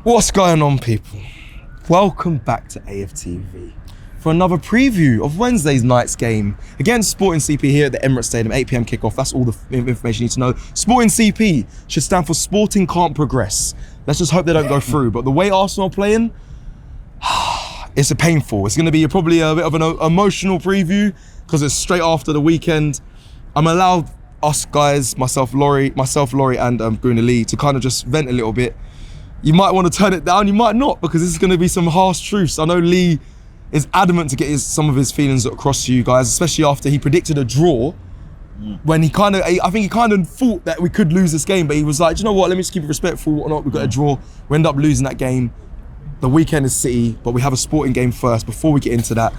What's going on, people? Welcome back to AFTV for another preview of Wednesday's night's game against Sporting CP here at the Emirates Stadium, 8 PM kickoff. That's all the information you need to know. Sporting CP should stand for Sporting Can't Progress. Let's just hope they don't go through. But the way Arsenal are playing, it's painful. It's going to be probably a bit of an emotional preview because it's straight after the weekend. I'm allowed us guys, myself, Laurie, and Guna Lee to kind of just vent a little bit. You might want to turn it down, you might not, because this is going to be some harsh truths. I know Lee is adamant to get some of his feelings across to you guys, especially after he predicted a draw. When I think he kind of thought that we could lose this game, but he was like, you know what, let me just keep it respectful, whatnot. We've got a draw. We end up losing that game. The weekend is City, but we have a Sporting game first. Before we get into that,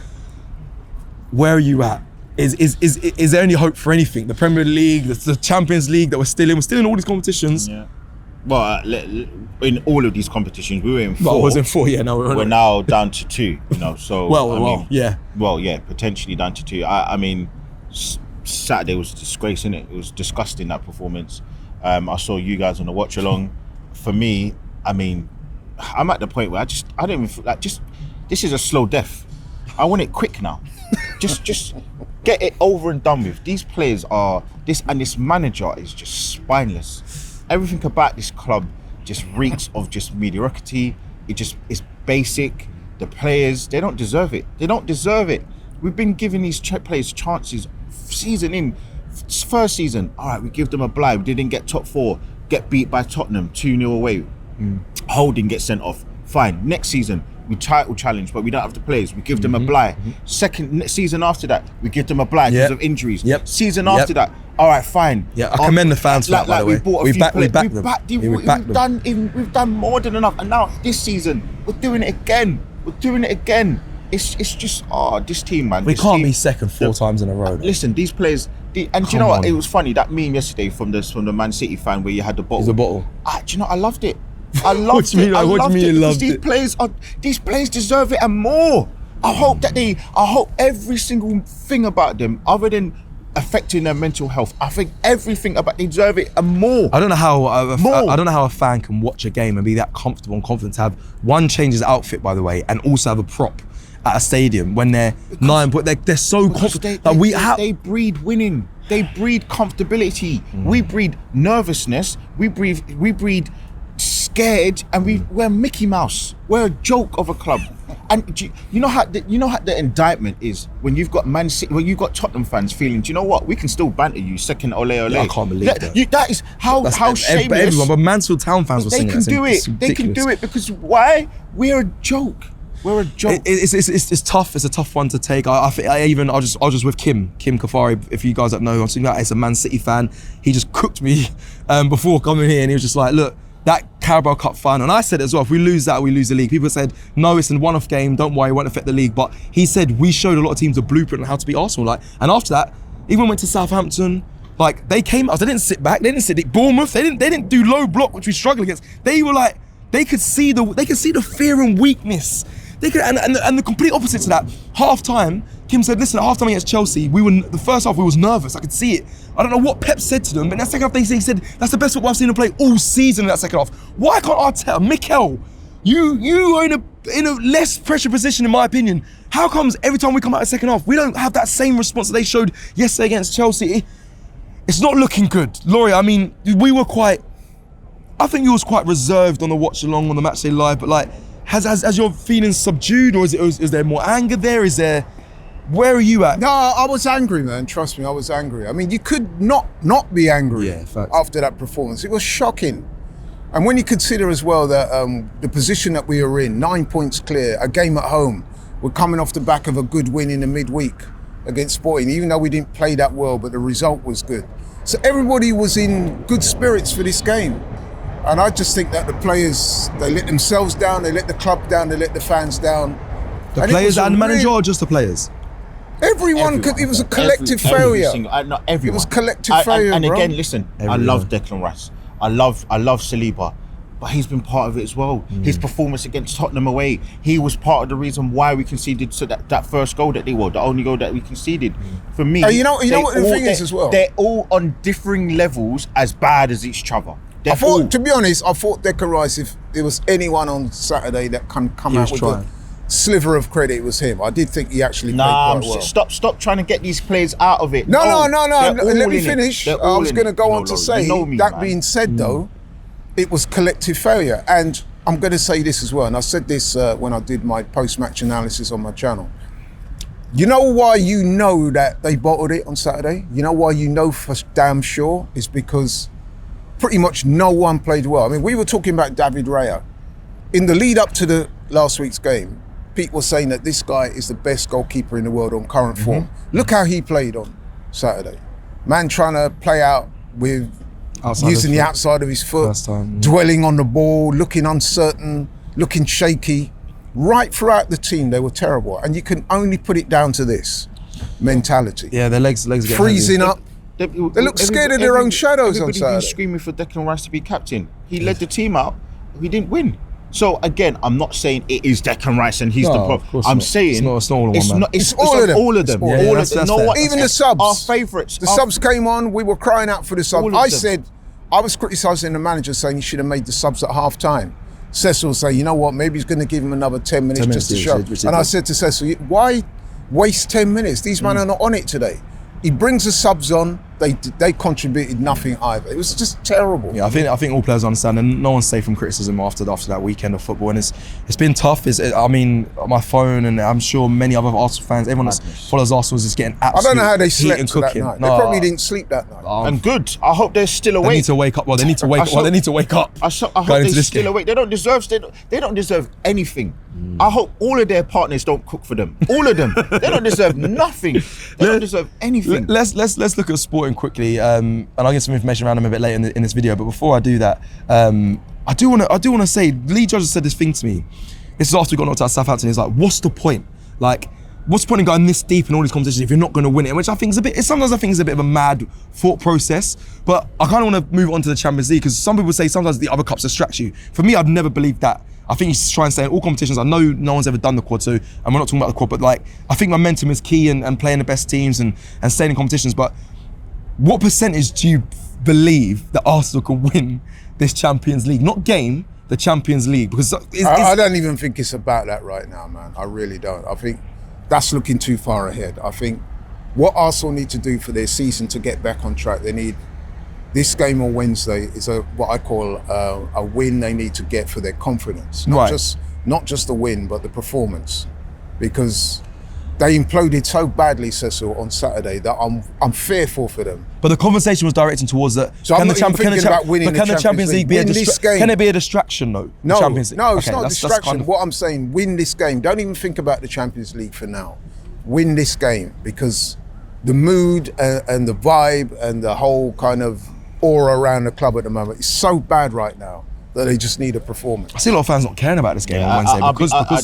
where are you at? Is there any hope for anything? The Premier League, the Champions League that we're still in all these competitions. Yeah. Well, in all of these competitions, we were in 4. Well, I was in 4, yeah. No, we're now down to 2. You know, so yeah, potentially down to 2. I mean, Saturday was a disgrace, innit? It was disgusting, that performance. I saw you guys on the watch along. For me, I mean, I'm at the point where I don't even like. This is a slow death. I want it quick now. just get it over and done with. These players are this manager is just spineless. Everything about this club just reeks of just mediocrity. It's basic. The players, they don't deserve it. We've been giving these players chances season in. First season, all right, we give them a blind. We didn't get top 4, get beat by Tottenham 2-0 away. Holding gets sent off. Fine. Next season, we title challenge, but we don't have the players. We give them a blind. Second season after that, we give them a blind because of injuries. Season after that, all right, fine. Yeah, I commend the fans for that, by the way. We've done more than enough, and now this season we're doing it again. It's just this team, man. We can't be second 4 times in a row. Listen, these players. And do you know what? It was funny, that meme yesterday from the Man City fan where you had the bottle. There's a bottle. Do you know? I loved it. I loved it. These players deserve it and more. I hope every single thing about them, other than affecting their mental health, I think everything about they deserve it and more. I don't know how a fan can watch a game and be that comfortable and confident to have one change his outfit, by the way, and also have a prop at a stadium when they're they're so confident. They breed winning. They breed comfortability. We breed nervousness. We breed scared, and we're Mickey Mouse. We're a joke of a club. And you know how the indictment is when you've got Man City, when you've got Tottenham fans feeling, do you know what? We can still banter you second ole. Yeah, I can't believe that. That is how shameless. Everyone, but Mansfield Town fans were saying that. They can do it because why? We're a joke. We're a joke. It's tough. It's a tough one to take. I was just with Kim Kafari. If you guys don't know, I'm saying that it's a Man City fan. He just cooked me before coming here, and he was just like, look, that Carabao Cup final, and I said it as well, if we lose that, we lose the league. People said, no, it's a one-off game, don't worry, it won't affect the league. But he said, we showed a lot of teams a blueprint on how to beat Arsenal. And after that, even went to Southampton, they came out, they didn't sit back, they didn't sit Bournemouth, they didn't do low block, which we struggled against. They were like, they could see the fear and weakness. And the complete opposite to that, half time, Kim said, listen, at half time against Chelsea, the first half we was nervous, I could see it. I don't know what Pep said to them, but in that second half he said, that's the best football I've seen them play all season in that second half. Why can't Arteta, Mikel, you are in a less pressure position in my opinion. How comes every time we come out of the second half, we don't have that same response that they showed yesterday against Chelsea? It's not looking good. Laurie, I mean, I think you was quite reserved on the watch along on the Matchday Live, but has your feelings subdued, or is there more anger there? Where are you at? No, I was angry, man. Trust me, I was angry. I mean, you could not be angry after that performance. It was shocking. And when you consider as well that the position that we are in, 9 points clear, a game at home, we're coming off the back of a good win in the midweek against Sporting, even though we didn't play that well, but the result was good. So everybody was in good spirits for this game. And I just think that the players, they let themselves down, they let the club down, they let the fans down. The players and the manager, or just the players? Everyone, it was a collective failure. Not everyone. It was collective failure, and bro. again, listen, I love Declan Rice. I love Saliba. But he's been part of it as well. His performance against Tottenham away, he was part of the reason why we conceded that first goal that they were, the only goal that we conceded. For me, you know what the thing is as well? They're all on differing levels as bad as each other. To be honest, I thought Declan Rice, if there was anyone on Saturday that can come out with a sliver of credit, it was him. I did think he actually played quite well. Stop trying to get these players out of it. No. Let me finish. I was going to go on to say, that being said though, it was collective failure. And I'm going to say this as well, and I said this when I did my post-match analysis on my channel. You know why you know that they bottled it on Saturday? You know why you know for damn sure? Is because pretty much no one played well. I mean, we were talking about David Raya. In the lead up to the last week's game, Pete was saying that this guy is the best goalkeeper in the world on current form. Look how he played on Saturday. Man trying to play out with using the outside of his foot, dwelling on the ball, looking uncertain, looking shaky. Right throughout the team, they were terrible. And you can only put it down to this mentality. Yeah, their legs are getting freezing up. They look scared of their own shadows on Saturday. Everybody screaming for Declan Rice to be captain. He led the team out. We didn't win. So again, I'm not saying it is Declan Rice and he's the problem. I'm saying it's not all of them. It's all of them. All of them. Even the subs. Our favourites. The subs came on. We were crying out for the subs. I was criticising the manager, saying he should have made the subs at half time. Cecil was saying, you know what, maybe he's going to give him another 10 minutes just to show. And I said to Cecil, why waste 10 minutes? These men are not on it today. He brings the subs on. They contributed nothing either. It was just terrible. Yeah, I think all players understand, and no one's safe from criticism after that weekend of football. And it's been tough. I mean, my phone, and I'm sure many other Arsenal fans, everyone that follows Arsenal is just getting absolutely. I don't know how they slept that night. They probably didn't sleep that night. And good. I hope they're still awake. They need to wake up. They need to wake up. I hope they're still awake. They don't deserve anything. I hope all of their partners don't cook for them. All of them. They don't deserve nothing. They don't deserve anything. Let's look at Sporting quickly, and I'll get some information around them a bit later in this video. But before I do that, I do want to say, Lee Judge said this thing to me. This is after we got knocked out of Southampton. He's like, "What's the point? Like, what's the point in going this deep in all these competitions if you're not going to win it?" Which I think is sometimes I think is a bit of a mad thought process. But I kind of want to move on to the Champions League, because some people say sometimes the other cups distract you. For me, I've never believed that. I think he's trying to say in all competitions, I know no one's ever done the quad 2, and we're not talking about the quad, but like, I think momentum is key and playing the best teams and staying in competitions. But what percentage do you believe that Arsenal can win this Champions League? Not game, the Champions League. Because I don't even think it's about that right now, man. I really don't. I think that's looking too far ahead. I think what Arsenal need to do for their season to get back on track, they need this game on Wednesday is what I call a win they need to get for their confidence. Not just the win, but the performance. Because they imploded so badly, Cecil, on Saturday that I'm fearful for them. But the conversation was directed towards that. So can the Champions League be a distraction? Can it be a distraction though? No, Champions League? No, it's not a distraction. What I'm saying, win this game. Don't even think about the Champions League for now. Win this game, because the mood and the vibe and the whole kind of aura around the club at the moment is so bad right now that they just need a performance. I see a lot of fans not caring about this game on Wednesday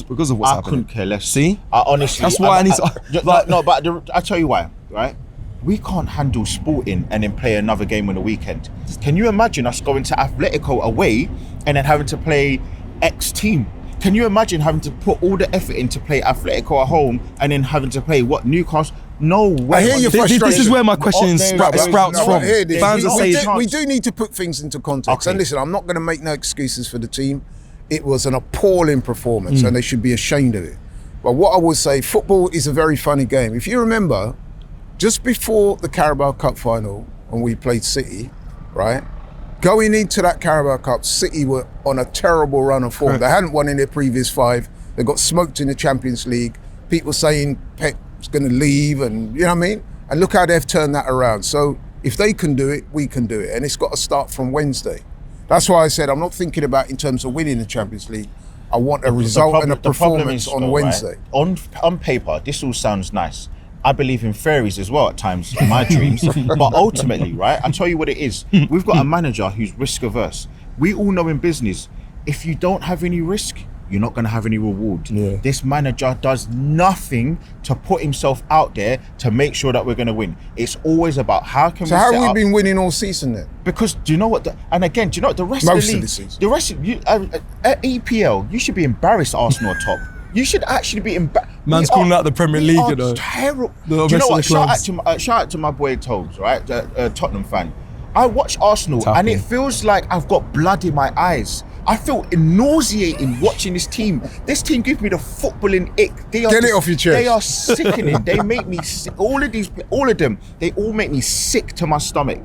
because of what's happening. I couldn't care less. See? Honestly, that's why I need to. I tell you why, right? We can't handle Sporting and then play another game on the weekend. Can you imagine us going to Atletico away and then having to play X team? Can you imagine having to put all the effort in to play Atletico at home and then having to play Newcastle? No way. I hear your frustration. This is where my question sprouts from. Fans are saying we do need to put things into context. Okay. And listen, I'm not going to make no excuses for the team. It was an appalling performance, and they should be ashamed of it. But what I would say, football is a very funny game. If you remember, just before the Carabao Cup final, when we played City, right? Going into that Carabao Cup, City were on a terrible run of form. They hadn't won in their previous 5. They got smoked in the Champions League. People saying Pep's going to leave, and you know what I mean? And look how they've turned that around. So if they can do it, we can do it. And it's got to start from Wednesday. That's why I said I'm not thinking about in terms of winning the Champions League. I want a result and a performance on Wednesday. Right? On paper, this all sounds nice. I believe in fairies as well at times in my dreams. But ultimately, right, I tell you what it is. We've got a manager who's risk averse. We all know in business, if you don't have any risk, you're not going to have any reward. Yeah. This manager does nothing to put himself out there to make sure that we're going to win. It's always about how can we. So how have we been winning all season then? Because do you know what? The rest of the league, the rest of you at EPL, you should be embarrassed. Arsenal are top. You should actually be embarrassed. Man's calling out the Premier League, you know. Terrible. Do you know what? Shout out to my boy Tobes, right? Tottenham fan. I watch Arsenal and it Tapping. feels like I've got blood in my eyes. I feel nauseating watching this team. This team gives me the footballing ick. Get it off your chest. They are sickening. They make me sick. All of them, they all make me sick to my stomach.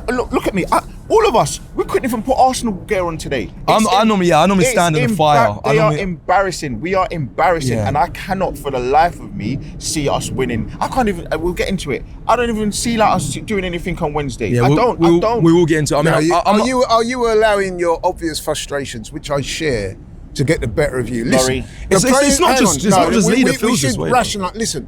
Look at me. All of us, we couldn't even put Arsenal gear on today. I normally stand in the fire. They are embarrassing. We are embarrassing, Yeah. and I cannot for the life of me see us winning. I can't even. We'll get into it. I don't even see like us doing anything on Wednesday. Yeah, I don't. We will get into it. I mean, Are you allowing your obvious frustrations, which I share, to get the better of you? Listen, Laurie, it's not just Lee that feels this way. Listen,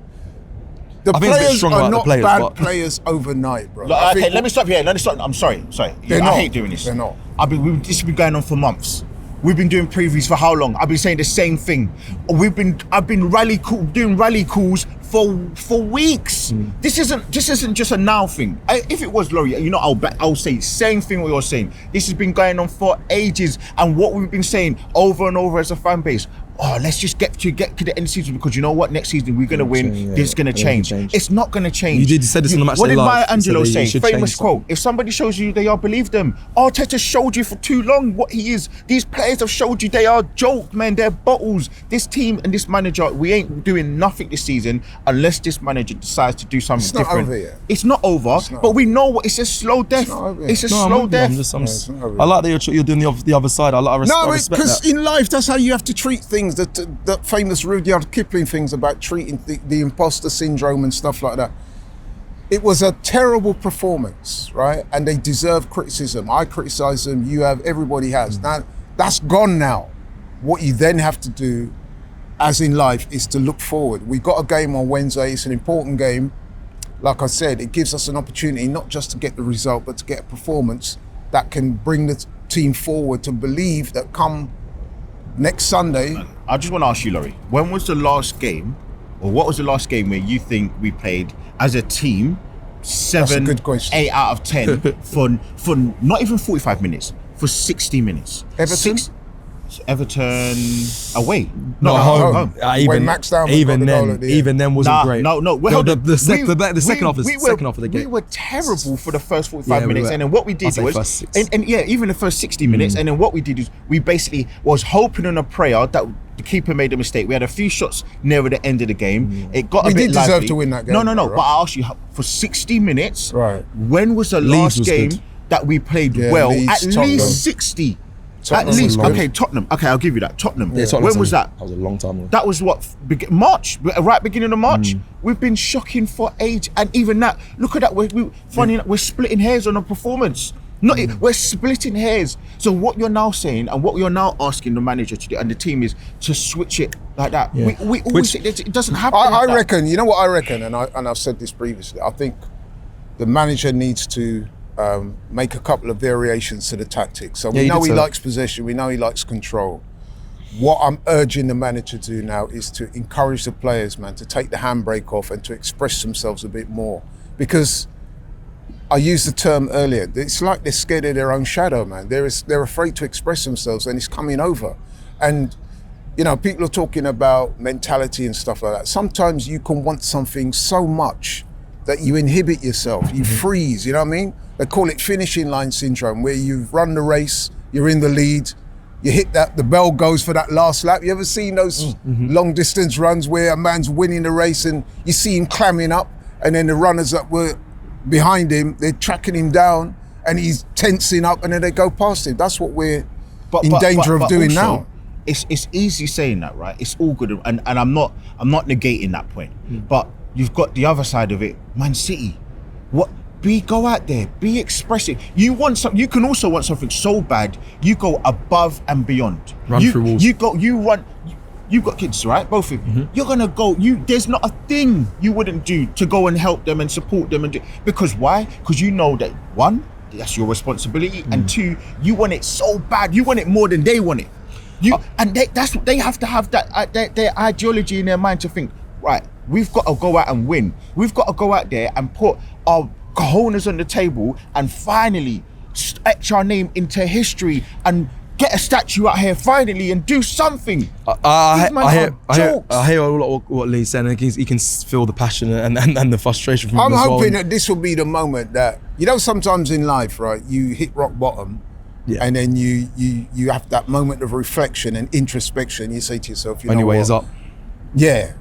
the I think it's a bit players stronger are about the not players, bad but- players overnight, bro. Look, okay, let me stop here. I'm sorry. They're I not. hate doing this. They're not. This has been going on for months. We've been doing previews for how long? I've been saying the same thing. I've been doing rally calls for weeks. This isn't just a now thing. If it was, Laurie, you know, I'll say same thing what you're saying. This has been going on for ages, and what we've been saying over and over as a fan base. Oh, let's just get to the end of the season, because you know what? Next season we're gonna win. This is gonna change. It's not gonna change. You said this on the match. What did Maya He said Angelou that you say? should Famous change quote: something. "If somebody shows you they are, believe them." Arteta showed you for too long what he is. These players have showed you they are joke, man. They're bottles. This team and this manager, we ain't doing nothing this season unless this manager decides to do something It's not different. over yet. It's not over, but we know what. It's a slow death. not over yet. It's a No, slow I'm death. just, it's not over. I like that you're doing the other side. I respect because that. in life, that's how you have to treat things. That famous Rudyard Kipling things about treating the imposter syndrome and stuff like that. It was a terrible performance, right? And they deserve criticism. I criticize them. You have. Everybody has. Now that's gone now. What you then have to do, as in life, is to look forward. We've got a game on Wednesday. It's an important game. Like I said, it gives us an opportunity not just to get the result, but to get a performance that can bring the team forward to believe that come next Sunday. I just want to ask you, Laurie, when was the last game, or what was the last game where you think we played as a team 7, good question. 8 out of 10 for not even 45 minutes, for 60 minutes? Everton? Everton away. No, home. When Max Downman got the goal at the end. Even then wasn't great. No. The second half of the game. We were terrible for the first 45 Yeah, we minutes, were. and then what we did I'd say was, first 6. and even the first 60 minutes, and then what we did is we basically was hoping on a prayer that the keeper made a mistake. We had a few shots near the end of the game. It got We a bit did deserve lively. to win that game, No. though, But right? I asked you, for 60 minutes, Right. when was the Leeds last was game good. that we played Yeah, well? Leeds, At Tottenham. least 60. Tottenham At least. was good. Okay, Tottenham. Okay, I'll give you that. Tottenham. Yeah, Tottenham When was that? That was a long time ago. That was what, March, right beginning of March. We've been shocking for age, and even that. Look at that. We're splitting hairs on a performance. We're splitting hairs. So what you're now saying, and what you're now asking the manager to do, and the team, is to switch it like that. Yeah. We always say it doesn't happen. I like that. reckon. You know what I reckon, and I've said this previously. I think the manager needs to make a couple of variations to the tactics. So we know he likes possession. We know he likes control. What I'm urging the manager to do now is to encourage the players, man, to take the handbrake off and to express themselves a bit more. Because I used the term earlier. It's like they're scared of their own shadow, man. They're afraid to express themselves, and it's coming over. And you know, people are talking about mentality and stuff like that. Sometimes you can want something so much that you inhibit yourself, you freeze, you know what I mean? They call it finishing line syndrome, where you've run the race, you're in the lead, you hit that, the bell goes for that last lap. You ever seen those long distance runs where a man's winning the race and you see him clamming up, and then the runners that were behind him, they're tracking him down and he's tensing up, and then they go past him. That's what we're in danger of doing also, now. It's easy saying that, right? It's all good, and I'm not negating that point. But you've got the other side of it, Man City. Go out there, be expressive. You want something. You can also want something so bad, you go above and beyond. Run through walls. You've got kids, right? Both of you. You're gonna go. There's not a thing you wouldn't do to go and help them and support them because why? Because you know that, one, that's your responsibility, and two, you want it so bad. You want it more than they want it. That's what they have to have, that their ideology in their mind to think, right, we've got to go out and win. We've got to go out there and put our cojones on the table and finally etch our name into history and get a statue out here finally and do something. I hear what Lee's saying, and he can feel the passion and the frustration from him as well. I'm hoping that this will be the moment that, you know, sometimes in life, right, you hit rock bottom, and then you have that moment of reflection and introspection. You say to yourself, only way is up. Yeah.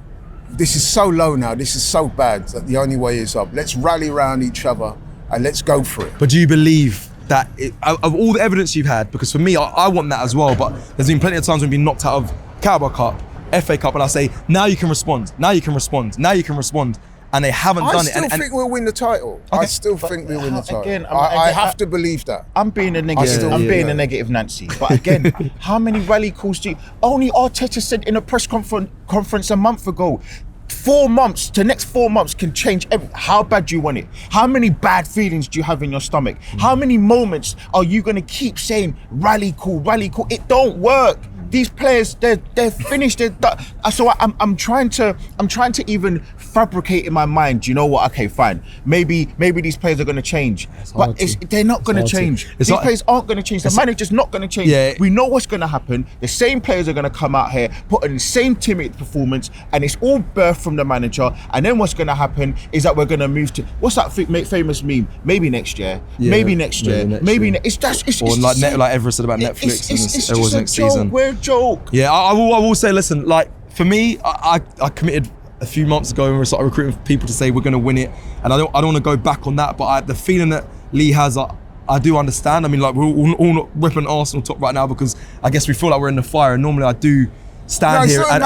This is so low now, this is so bad that the only way is up. Let's rally around each other and let's go for it. But do you believe that, of all the evidence you've had, because for me, I want that as well, but there's been plenty of times when we've been knocked out of Carabao Cup, FA Cup, and I say, now you can respond, now you can respond, now you can respond, and they haven't done it. I still think we'll win the title. Okay. I still think we'll win the title. Again, I have to believe that. I'm being a negative. I'm being a negative Nancy. But again, how many rally calls do you? Only Arteta said in a press conference a month ago. 4 months, the next 4 months can change everything. How bad do you want it? How many bad feelings do you have in your stomach? How many moments are you going to keep saying rally call, rally call? It don't work. These players, they're finished. They're done. So I'm trying to even fabricate in my mind. You know what? Okay, fine. Maybe these players are going to change, but they're not going to change. These players aren't going to change. The manager's not going to change. Yeah. We know what's going to happen. The same players are going to come out here, put in the same timid performance, and it's all birthed from the manager. And then what's going to happen is that we're going to move to what's that famous meme? Maybe next year. Maybe next year. Maybe it's like Everest said about Netflix. It's and just next a joke. season. Joke. Yeah, I will say, listen, like for me, I committed a few months ago and we started recruiting people to say we're going to win it, and I don't want to go back on that, but the feeling that Lee has, I do understand. I mean, like we're all not whipping Arsenal top right now because I guess we feel like we're in the fire, and normally I do stand here it's not a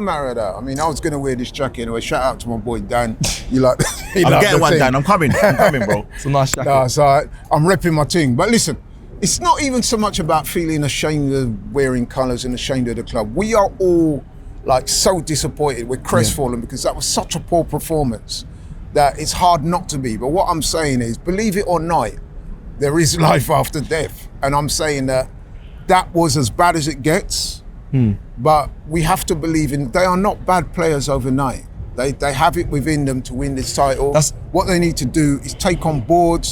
matter of that. I mean, I was going to wear this jacket anyway. Shout out to my boy Dan. You like? I'm getting one, Dan. I'm coming, bro. It's a nice jacket. No, it's all right. I'm repping my team, but listen. It's not even so much about feeling ashamed of wearing colours and ashamed of the club. We are all like so disappointed. We're crestfallen because that was such a poor performance that it's hard not to be. But what I'm saying is, believe it or not, there is life after death. And I'm saying that was as bad as it gets. But we have to believe they are not bad players overnight. They have it within them to win this title. What they need to do is take on board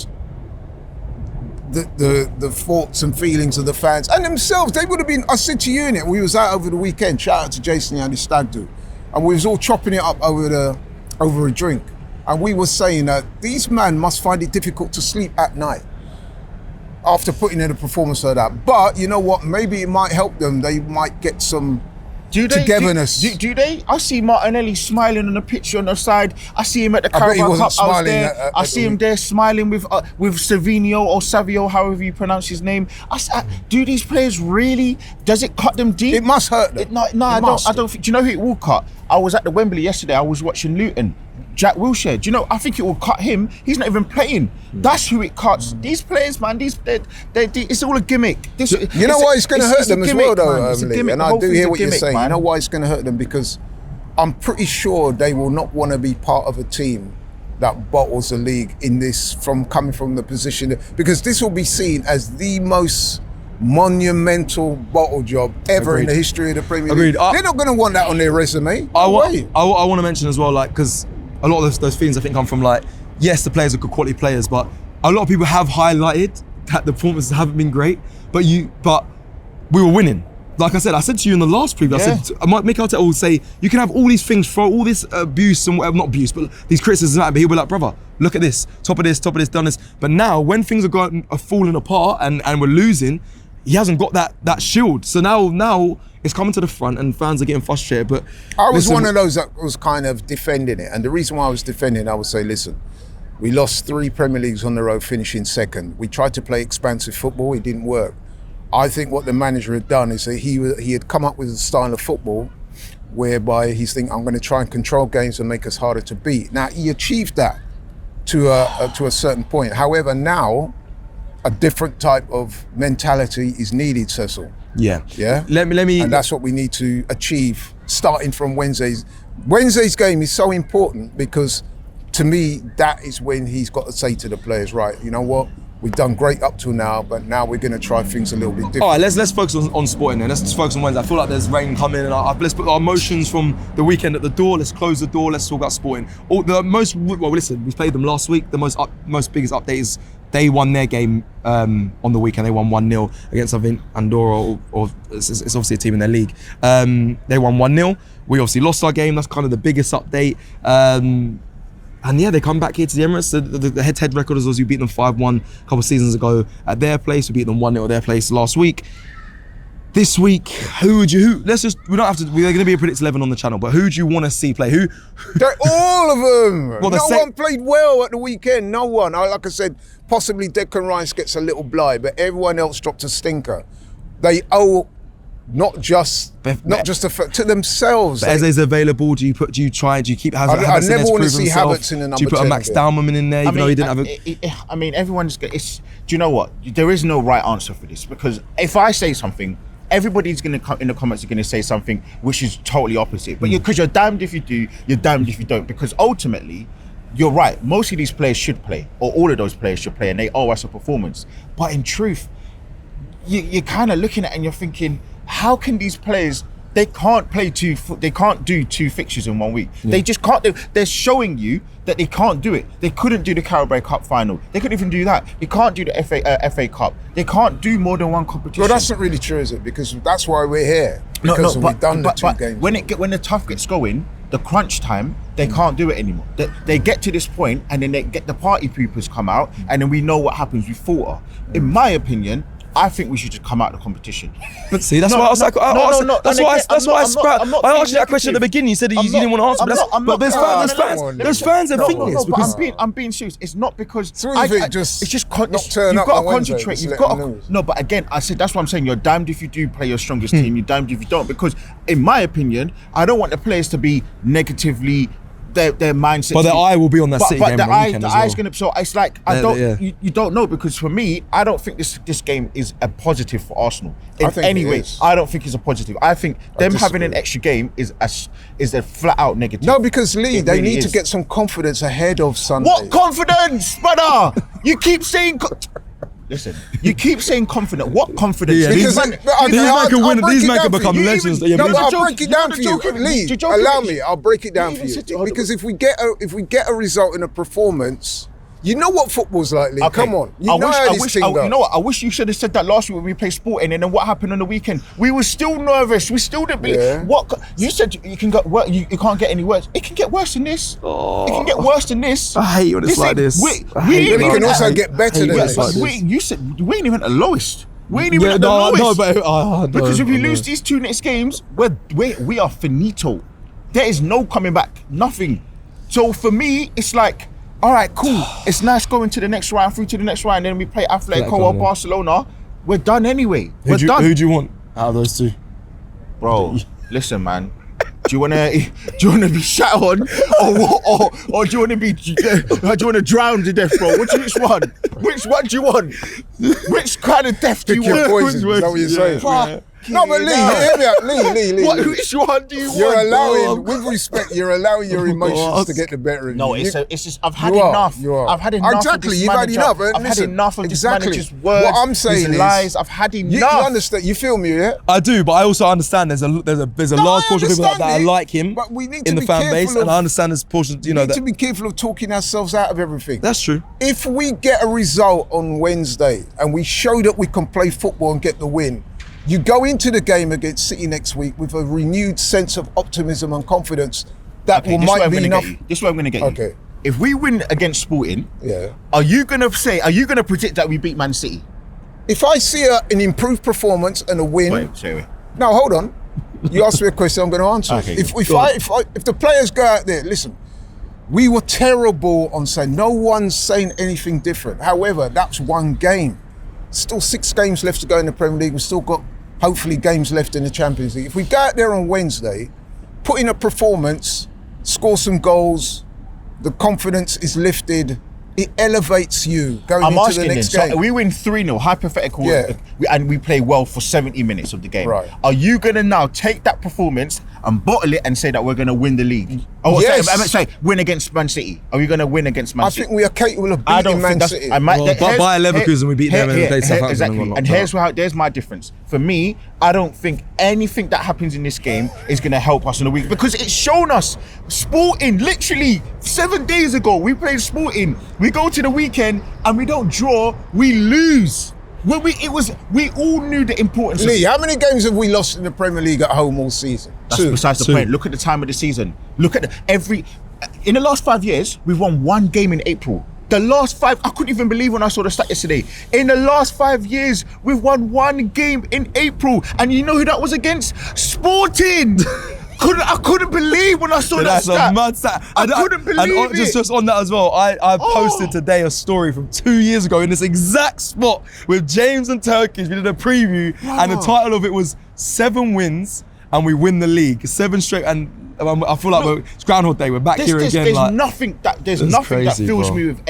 the thoughts and feelings of the fans and themselves. They would have been, I said to you in it, we was out over the weekend, shout out to Jason and his stag do, and we was all chopping it up over a drink, and we were saying that these men must find it difficult to sleep at night after putting in a performance like that. But you know what, maybe it might help them. They might get some togetherness. Do they? I see Martinelli smiling on the pitch on the side. I see him at the Carabao Cup. I was there. I see him there smiling with Savino or Savio, however you pronounce his name. Do these players really? Does it cut them deep? It must hurt them. I don't think. Do you know who it will cut? I was at the Wembley yesterday. I was watching Luton. Jack Wilshere. Do you know? I think it will cut him. He's not even playing. That's who it cuts. These players, man. It's all a gimmick. You know why it's going to hurt them as well, though, Emily? And I do hear what you're saying. Man. You know why it's going to hurt them? Because I'm pretty sure they will not want to be part of a team that bottles the league in this coming from the position because this will be seen as the most monumental bottle job ever in the history of the Premier League. They're not going to want that on their resume. I want to mention as well, like, because a lot of those feelings I think come from, like, yes, the players are good quality players, but a lot of people have highlighted that the performances haven't been great. But we were winning. Like I said to you in the last preview, I said, Mikel Arteta will say, you can have all these things, throw all this abuse and whatever, not abuse, but these criticisms, but he'll be like, brother, look at this, top of this, done this. But now, when things are falling apart and we're losing, he hasn't got that shield. So now it's coming to the front and fans are getting frustrated. But I was one of those that was kind of defending it. And the reason why I was defending, I would say, listen, we lost 3 Premier Leagues on the road, finishing second. We tried to play expansive football, it didn't work. I think what the manager had done is that he had come up with a style of football whereby he's thinking, I'm going to try and control games and make us harder to beat. Now, he achieved that to a certain point. However, now, a different type of mentality is needed, Cecil. Yeah. Let me. And that's what we need to achieve starting from Wednesday's. Wednesday's game is so important because, to me, that is when he's got to say to the players, right, you know what, We've done great up till now, but now we're going to try things a little bit different. All right, let's focus on Sporting then. Let's just focus on Wednesday. I feel like there's rain coming, and let's put our emotions from the weekend at the door. Let's close the door. Let's talk about Sporting. Listen, we played them last week. The most biggest update is they won their game on the weekend. They won 1-0 against, I think, Andorra, or it's obviously a team in their league. They won 1-0. We obviously lost our game. That's kind of the biggest update. And yeah, they come back here to the Emirates. The head-to-head record is we beat them 5-1 a couple of seasons ago at their place. We beat them 1-0 at their place last week. This week, we're going to be a predicted 11 on the channel, but who do you want to see play? They're all of them. Well, no one played well at the weekend. No one. Like I said, possibly Declan Rice gets a little blind, but everyone else dropped a stinker. They owe not just to themselves. But Eze's available. Do you keep Havertz? I never want to see Havertz in the number 10. Do you put a Max Dowman in there, even though he didn't have I mean, everyone's. Do you know what? There is no right answer for this, because if I say something, everybody's going to come in the comments are going to say something which is totally opposite. But because you're damned if you do, you're damned if you don't. Because ultimately, you're right. Most of these players should play, or all of those players should play, and they owe us a performance. But in truth, you're kind of looking at it and you're thinking, how can these players? They can't do two fixtures in 1 week. Yeah. They just can't do. They're showing you that they can't do it. They couldn't do the Carabao Cup final. They couldn't even do that. They can't do the FA Cup. They can't do more than one competition. Well, that's not really true, is it? Because that's why we're here. Because we've done the two games. When the tough gets going, the crunch time, they can't do it anymore. They get to this point, and then they get the party poopers come out, and then we know what happens. We falter. In my opinion, I think we should just come out of the competition. But see, that's why I was like, I asked you that question at the beginning. You said you didn't want to answer. But there's fans that think this. Because I'm being serious. It's not because it's just you've got to concentrate. No, but again, I said that's what I'm saying. You're damned if you do play your strongest team. You're damned if you don't. Because in my opinion, I don't want the players to be negatively. Their mindset. But their eye will be on that City game. But the eye's gonna. So it's like you don't know, because for me, I don't think this game is a positive for Arsenal in any way. I don't think it's a positive. I think them having an extra game is a flat out negative. No, because Lee, they need to get some confidence ahead of Sunday. What confidence, brother? You keep saying. Listen, you keep saying confident. What confidence? Yeah, these men can become legends. I'll break it down for you. Lee, allow me. I'll break it down for you. Because if we get a result in a performance, you know what football's like, Lee. Okay. Come on. You know what? I wish you should have said that last week when we played Sporting, and then what happened on the weekend? We were still nervous. We still didn't believe. Yeah. What you said you can get worse. You can't get any worse. It can get worse than this. Oh. It can get worse than this. I hate when it's like this. We can also get better than this. You said we ain't even at the lowest. We ain't even at the lowest. Because if we lose these two next games, we are finito. There is no coming back. Nothing. So for me, it's like, all right, cool. It's nice going to the next round, through to the next round, then we play Atletico or Barcelona. We're done anyway. We're done. Who do you want out of those two? Bro, listen, man. Do you wanna be shat on, or do you wanna drown to death, bro? Which one? Which one do you want? Which kind of death do you want? Poison, is that what you're saying? No, but Lee, hear me out. Lee. Which one do you want? With respect, you're allowing your emotions to get the better of you. No, it's just, I've had enough. I've had enough. Exactly, you've had enough. I've had enough of this manager's words. What I'm saying is, lies. I've had enough. You understand? You feel me? Yeah. I do, but I also understand there's a large portion of people that are like him in the fan base, and I understand there's portions. We need to be careful of talking ourselves out of everything. That's true. If we get a result on Wednesday and we show that we can play football and get the win, you go into the game against City next week with a renewed sense of optimism and confidence that might be enough. This is what I'm going to get you. Okay. If we win against Sporting, are you going to predict that we beat Man City? If I see an improved performance and a win. Wait. No, hold on. You asked me a question, I'm going to answer. Okay, if the players go out there, listen, we were terrible on saying, no one's saying anything different. However, that's one game. Still 6 games left to go in the Premier League. We've still got, hopefully, games left in the Champions League. If we go out there on Wednesday, put in a performance, score some goals, the confidence is lifted, it elevates you going into the next game. So we win 3-0, hypothetical, and we play well for 70 minutes of the game. Right. Are you going to now take that performance and bottle it and say that we're going to win the league? Oh, Yes. sorry, win against Man City. Are we going to win against Man City? I think we are capable of I don't beating Man think City. But by Leverkusen, we beat them and played Southampton exactly. and whatnot. And there's my difference. For me, I don't think anything that happens in this game is going to help us in the week, because it's shown us. Sporting, literally 7 days ago, we played Sporting. We go to the weekend and we don't draw, we lose. When we all knew the importance. Lee, how many games have we lost in the Premier League at home all season? That's besides the point. Look at the time of the season. Look at in the last 5 years, we've won 1 game in April. The last 5, I couldn't even believe when I saw the stat yesterday. In the last 5 years, we've won 1 game in April. And you know who that was against? Sporting! I couldn't believe when I saw that stat. That's a mad stat. I couldn't believe it. Just on that as well, I posted today a story from 2 years ago in this exact spot with James and Turkish. We did a preview, and the title of it was 7 wins and we win the league. 7 straight, and I feel like it's Groundhog Day. We're back here again. There's nothing that fills me with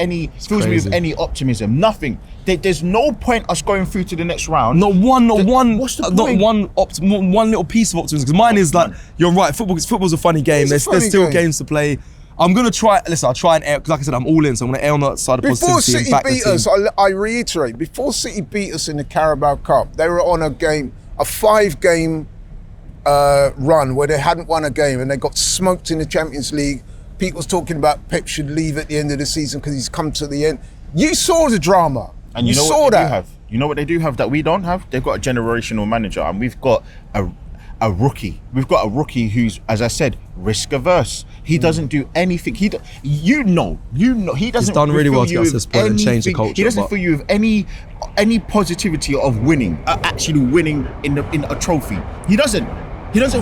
any optimism. Nothing. There's no point us going through to the next round. Not one What's the point? one little piece of optimism. Because mine is like, you're right. Football's a funny game. There's still games to play. I'm gonna try. Listen, I'll try and air, because like I said, I'm all in. So I'm gonna air on that side of Before positivity. City beat us, I reiterate. Before City beat us in the Carabao Cup, they were on a 5-game run where they hadn't won a game, and they got smoked in the Champions League. People's talking about Pep should leave at the end of the season because he's come to the end. You saw the drama. And you know saw what they that. do have? You know what they do have that we don't have? They've got a generational manager, and we've got a rookie. We've got a rookie who's, as I said, risk averse. He doesn't do anything. He doesn't. He's done really well to get us to this point and change the culture. He doesn't fill you with any positivity of winning, actually winning in a trophy. He doesn't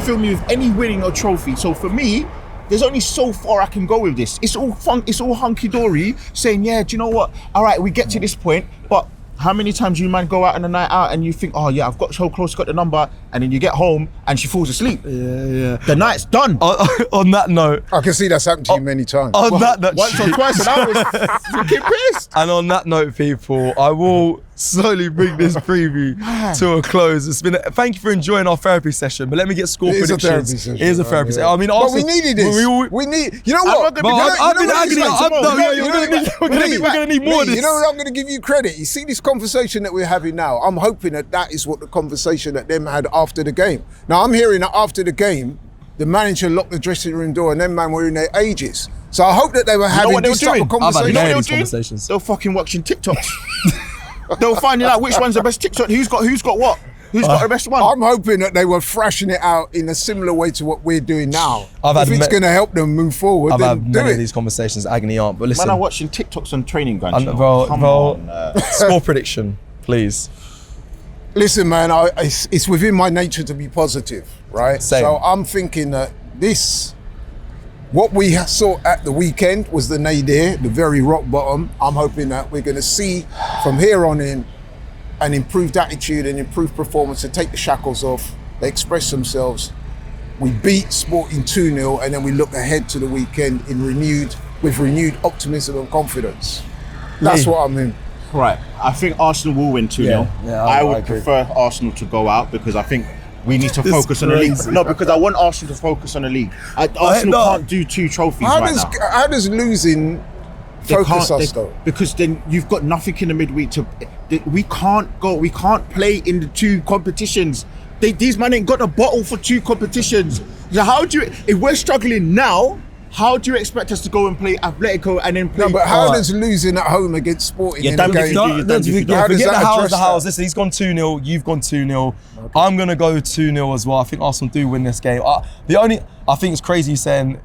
fill me with any winning or trophy. So for me, there's only so far I can go with this. It's all fun. It's all hunky dory. Saying, yeah, do you know what? All right, we get to this point, but how many times you man go out on a night out and you think, oh yeah, I've got so close, got the number, and then you get home and she falls asleep. Yeah. The night's done. On that note, I can see that's happened to you many times. That note, once or twice, and I was freaking pissed. And on that note, people, I will slowly bring this preview to a close. It's been thank you for enjoying our therapy session, but let me get score predictions. It is a therapy session. I mean, but we needed this. We need. You know what? I've been agony. We're gonna need more of this. You know what? I'm gonna give you credit. You see this conversation that we're having now. I'm hoping that is what the conversation that them had after the game. Now I'm hearing that after the game, the manager locked the dressing room door, and them man were in their ages. So I hope that they were having this type of conversation. I've had these conversations. They were fucking watching TikToks. They were finding out which one's the best TikTok. Who's got what? Who's got the best one? I'm hoping that they were thrashing it out in a similar way to what we're doing now. If it's going to help them move forward, I've then had do many it. of these conversations, agony aren't. But listen, man, I'm watching TikToks on training grounds. Come on. Score prediction, please. Listen, man, it's within my nature to be positive, right? Same. So I'm thinking that what we saw at the weekend was the nadir, the very rock bottom. I'm hoping that we're going to see from here on in an improved attitude and improved performance to take the shackles off. They express themselves. We beat Sporting 2-0, and then we look ahead to the weekend with renewed optimism and confidence. That's what I'm in. Right. I think Arsenal will win 2-0. Yeah, I would prefer Arsenal to go out, because I think we need to focus on the league. No, because I want Arsenal to focus on the league. Arsenal can't do 2 trophies right now. How does losing focus us though? Because then you've got nothing in the midweek we can't play in the 2 competitions. These men ain't got a bottle for 2 competitions. So if we're struggling now, how do you expect us to go and play Atletico and then play? No, but how does losing at home against Sporting in the game? Forget the hows. Listen, he's gone 2-0. You've gone 2-0. Okay. I'm gonna go 2-0 as well. I think Arsenal do win this game. I think it's crazy saying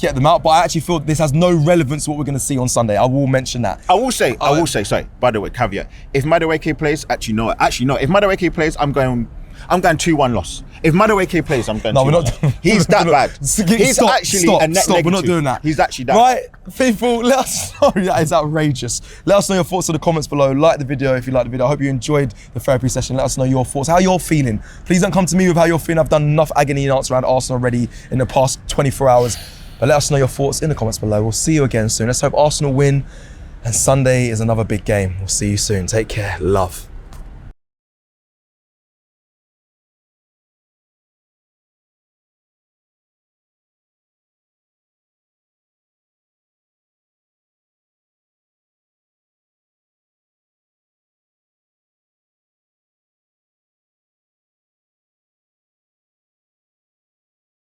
get them out, but I actually feel this has no relevance to what we're going to see on Sunday. I will mention that. I will say, sorry, by the way, caveat. If Madueke plays, actually no. If Madueke plays, I'm going 2-1 loss. If Madueke plays, I'm going 2-1. No, we're not. He's that bad. He's actually a net negative. We're not doing that. He's actually that right, people, let us know. That is outrageous. Let us know your thoughts in the comments below. Like the video if you like the video. I hope you enjoyed the therapy session. Let us know your thoughts, how you're feeling. Please don't come to me with how you're feeling. I've done enough agony and answer around Arsenal already in the past 24 hours. But let us know your thoughts in the comments below. We'll see you again soon. Let's hope Arsenal win. And Sunday is another big game. We'll see you soon. Take care. Love.